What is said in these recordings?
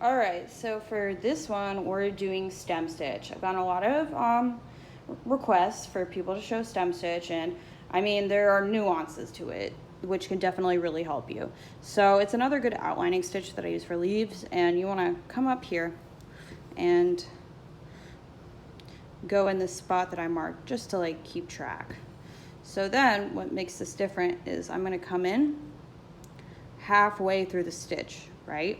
All right, so for this one, we're doing stem stitch. I've gotten a lot of requests for people to show stem stitch, and I mean, there are nuances to it, which can definitely really help you. So it's another good outlining stitch that I use for leaves, and you wanna come up here and go in the spot that I marked just to like keep track. So then what makes this different is I'm gonna come in halfway through the stitch, right?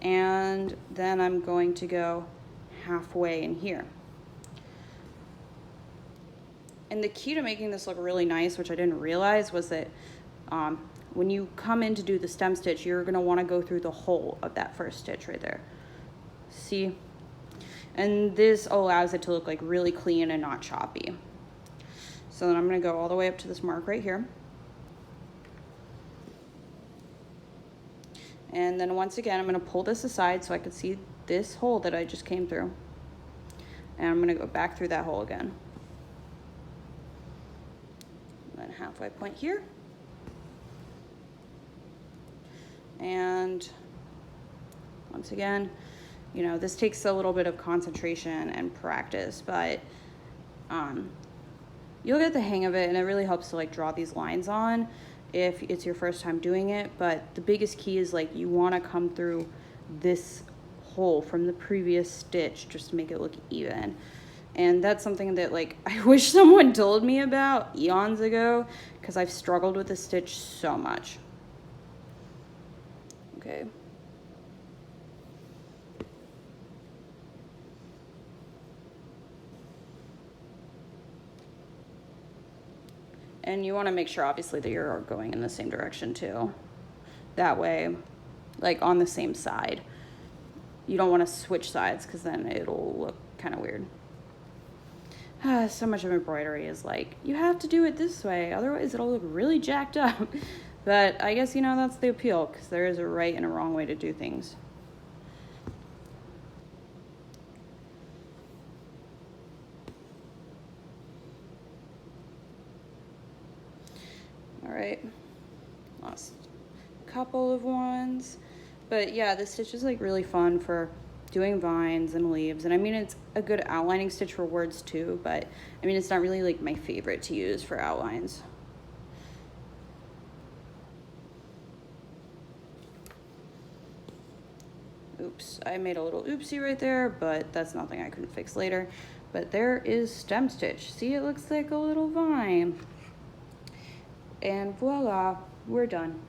And then I'm going to go halfway in here. And the key to making this look really nice, which I didn't realize, was that when you come in to do the stem stitch, you're gonna wanna go through the whole of that first stitch right there. See? And this allows it to look like really clean and not choppy. So then I'm gonna go all the way up to this mark right here. And then once again, I'm gonna pull this aside so I can see this hole that I just came through. And I'm gonna go back through that hole again. And then halfway point here. And once again, you know, this takes a little bit of concentration and practice, but you'll get the hang of it, and it really helps to like draw these lines on if it's your first time doing it. But the biggest key is like you want to come through this hole from the previous stitch just to make it look even. And that's something that like I wish someone told me about eons ago, because I've struggled with this stitch so much. Okay. And you want to make sure obviously that you're going in the same direction too. That way, like on the same side. You don't want to switch sides because then it'll look kind of weird. So much of embroidery is like, you have to do it this way, otherwise it'll look really jacked up. But I guess, you know, that's the appeal, because there is a right and a wrong way to do things. All right, last couple of ones. But yeah, this stitch is like really fun for doing vines and leaves. And I mean, it's a good outlining stitch for words too, but I mean, it's not really like my favorite to use for outlines. Oops, I made a little oopsie right there, but that's nothing I couldn't fix later. But there is stem stitch. See, it looks like a little vine. And voila, we're done.